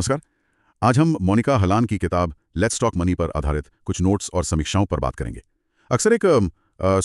नमस्कार। आज हम मोनिका हलान की किताब लेट्स टॉक मनी पर आधारित कुछ नोट्स और समीक्षाओं पर बात करेंगे। अक्सर एक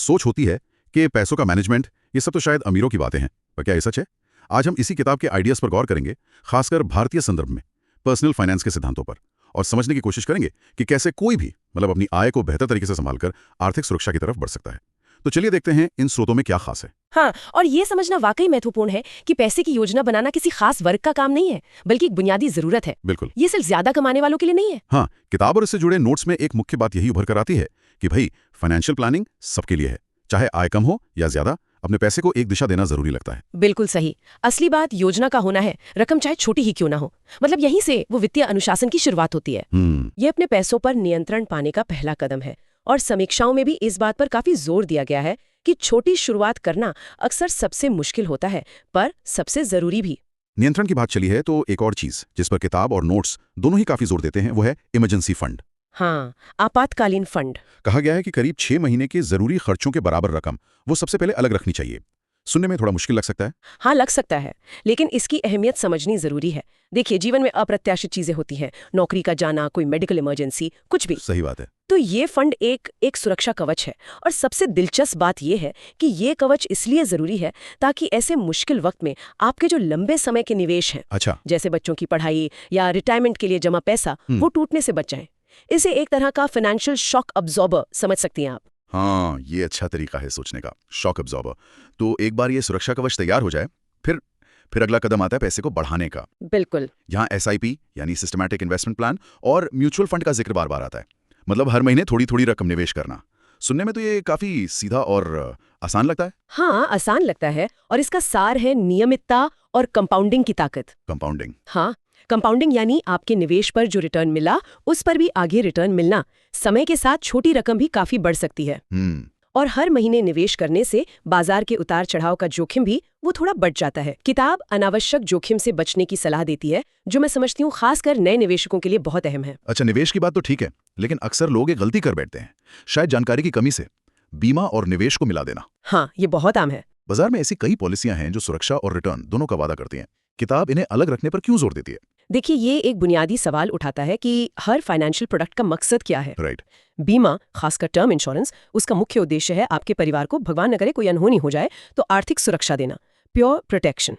सोच होती है कि पैसों का मैनेजमेंट ये सब तो शायद अमीरों की बातें हैं, पर क्या ये सच है? आज हम इसी किताब के आइडियाज़ पर गौर करेंगे, खासकर भारतीय संदर्भ में पर्सनल फाइनेंस के सिद्धांतों पर, और समझने की कोशिश करेंगे कि कैसे कोई भी अपनी आय को बेहतर तरीके से संभालकर आर्थिक सुरक्षा की तरफ बढ़ सकता है। तो चलिए देखते हैं इन स्रोतों में क्या खास है। हाँ, और ये समझना वाकई महत्वपूर्ण है कि पैसे की योजना बनाना किसी खास वर्ग का काम नहीं है, बल्कि एक बुनियादी जरूरत है। बिल्कुल, ये सिर्फ ज्यादा कमाने वालों के लिए नहीं है। हाँ, किताब और इससे जुड़े नोट्स में एक मुख्य बात यही उभर कर आती है कि भाई फाइनेंशियल प्लानिंग सबके लिए है, चाहे आय कम हो या ज्यादा, अपने पैसे को एक दिशा देना जरूरी लगता है। बिल्कुल सही। असली बात योजना का होना है, रकम चाहे छोटी ही क्यों ना हो। मतलब यहीं से वो वित्तीय अनुशासन की शुरुआत होती है। ये अपने पैसों पर नियंत्रण पाने का पहला कदम है, और समीक्षाओं में भी इस बात पर काफी जोर दिया गया है कि छोटी शुरुआत करना अक्सर सबसे मुश्किल होता है, पर सबसे जरूरी भी। नियंत्रण की बात चली है तो एक और चीज जिस पर किताब और नोट्स दोनों ही काफी जोर देते हैं वो है इमरजेंसी फंड। हाँ, आपातकालीन फंड। कहा गया है कि करीब 6 महीने के जरूरी खर्चों के बराबर रकम वो सबसे पहले अलग रखनी चाहिए। सुनने में थोड़ा मुश्किल लग सकता है। हाँ, लग सकता है, लेकिन इसकी अहमियत समझनी जरूरी है। देखिए, जीवन में अप्रत्याशित चीजें होती हैं, नौकरी का जाना, कोई मेडिकल इमरजेंसी, कुछ भी। सही बात है। तो ये फंड एक सुरक्षा कवच है। और सबसे दिलचस्प बात ये है कि ये कवच इसलिए जरूरी है ताकि ऐसे मुश्किल वक्त में आपके जो लंबे समय के निवेश हैं, अच्छा, जैसे बच्चों की पढ़ाई या रिटायरमेंट के लिए जमा पैसा, वो टूटने से बच जाए। इसे एक तरह का फाइनेंशियल शॉक अब्जॉर्बर समझ सकती हैं आप। हाँ, ये अच्छा तरीका है सोचने का, शॉक अब्जॉर्बर। तो एक बार ये सुरक्षा कवच तैयार हो जाए, फिर अगला कदम आता है पैसे को बढ़ाने का। बिल्कुल। यहाँ एसआईपी यानी सिस्टमैटिक इन्वेस्टमेंट प्लान और म्यूचुअल फंड का जिक्र बार बार आता है। मतलब हर महीने थोड़ी थोड़ी रकम निवेश करना। सुनने में तो ये काफी सीधा और आसान लगता है। हाँ, आसान लगता है, और इसका सार है नियमितता और कंपाउंडिंग की ताकत। कंपाउंडिंग। हाँ, कंपाउंडिंग यानी आपके निवेश पर जो रिटर्न मिला उस पर भी आगे रिटर्न मिलना। समय के साथ छोटी रकम भी काफी बढ़ सकती है। और हर महीने निवेश करने से बाजार के उतार चढ़ाव का जोखिम भी वो थोड़ा बढ़ जाता है। किताब अनावश्यक जोखिम से बचने की सलाह देती है, जो मैं समझती हूँ खासकर नए निवेशकों के लिए बहुत अहम है। अच्छा, निवेश की बात तो ठीक है, लेकिन अक्सर लोग एक गलती कर बैठते हैं, शायद जानकारी की कमी से, बीमा और निवेश को मिला देना। हाँ, ये बहुत आम है। बाजार में ऐसी कई पॉलिसियां हैं जो सुरक्षा और रिटर्न दोनों का वादा करती हैं। किताब इन्हें अलग रखने पर क्यों जोर देती है? देखिए, ये एक बुनियादी सवाल उठाता है कि हर फाइनेंशियल प्रोडक्ट का मकसद क्या है। राइट। बीमा, खासकर टर्म इंश्योरेंस, उसका मुख्य उद्देश्य है आपके परिवार को, भगवान न करे कोई अनहोनी हो जाए तो आर्थिक सुरक्षा देना, प्योर प्रोटेक्शन।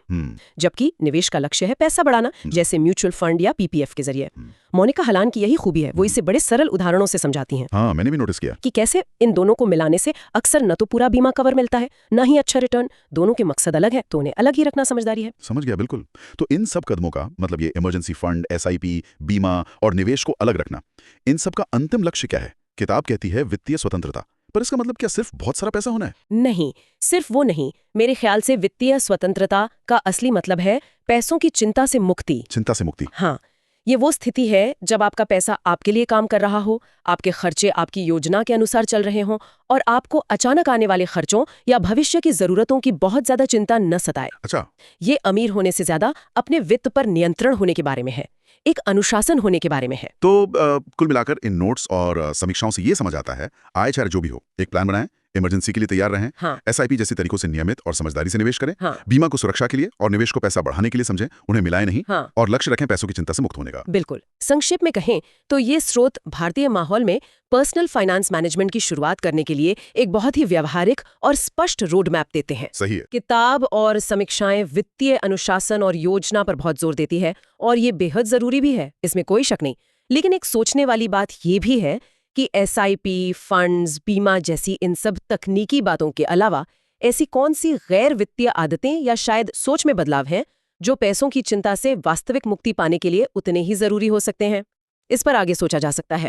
जबकि निवेश का लक्ष्य है पैसा बढ़ाना, जैसे म्यूचुअल फंड या पीपीएफ के जरिए। मोनिका हलान की यही खूबी है, वो इसे बड़े सरल उदाहरणों से समझाती हैं। हाँ, मैंने भी नोटिस किया कि कैसे इन दोनों को मिलाने से अक्सर न तो पूरा बीमा कवर मिलता है, न ही अच्छा रिटर्न। दोनों के मकसद अलग है, तो उन्हें अलग ही रखना समझदारी है। समझ गया, बिल्कुल। तो इन सब कदमों का मतलब ये इमरजेंसी फंड, एसआईपी, बीमा और निवेश को अलग रखना, इन सब का अंतिम लक्ष्य क्या है? किताब कहती है वित्तीय स्वतंत्रता, पर इसका मतलब क्या सिर्फ बहुत सारा पैसा होना है? नहीं, सिर्फ वो नहीं। मेरे ख्याल से वित्तीय स्वतंत्रता का असली मतलब है पैसों की चिंता से मुक्ति। चिंता से मुक्ति। हाँ, ये वो स्थिति है जब आपका पैसा आपके लिए काम कर रहा हो, आपके खर्चे आपकी योजना के अनुसार चल रहे हों, और आपको अचानक आने वाले खर्चों या भविष्य की जरूरतों की बहुत ज्यादा चिंता न सताए। अच्छा, ये अमीर होने से ज्यादा अपने वित्त पर नियंत्रण होने के बारे में है, एक अनुशासन होने के बारे में है। तो कुल मिलाकर इन नोट्स और समीक्षाओं से ये समझ आता है, आय चाहे जो भी हो, एक प्लान बनाएं, इमरजेंसी के लिए तैयार रहें, हाँ। एसआईपी जैसे तरीकों से नियमित और समझदारी से निवेश करें, हाँ। बीमा को सुरक्षा के लिए और निवेश को पैसा बढ़ाने के लिए समझें, उन्हें मिलाएं नहीं, हाँ। और लक्ष्य रखें पैसों की चिंता से मुक्त होने का। बिल्कुल। संक्षेप में कहें तो ये स्रोत भारतीय माहौल में पर्सनल फाइनेंस मैनेजमेंट की शुरुआत करने के लिए एक बहुत ही व्यावहारिक और स्पष्ट रोड मैप देते हैं। सही है। किताब और समीक्षाएं वित्तीय अनुशासन और योजना पर बहुत जोर देती है, और ये बेहद जरूरी भी है, इसमें कोई शक नहीं। लेकिन एक सोचने वाली बात ये भी है कि एसआईपी, फंड्स, बीमा जैसी इन सब तकनीकी बातों के अलावा ऐसी कौन सी गैर वित्तीय आदतें या शायद सोच में बदलाव हैं जो पैसों की चिंता से वास्तविक मुक्ति पाने के लिए उतने ही जरूरी हो सकते हैं। इस पर आगे सोचा जा सकता है।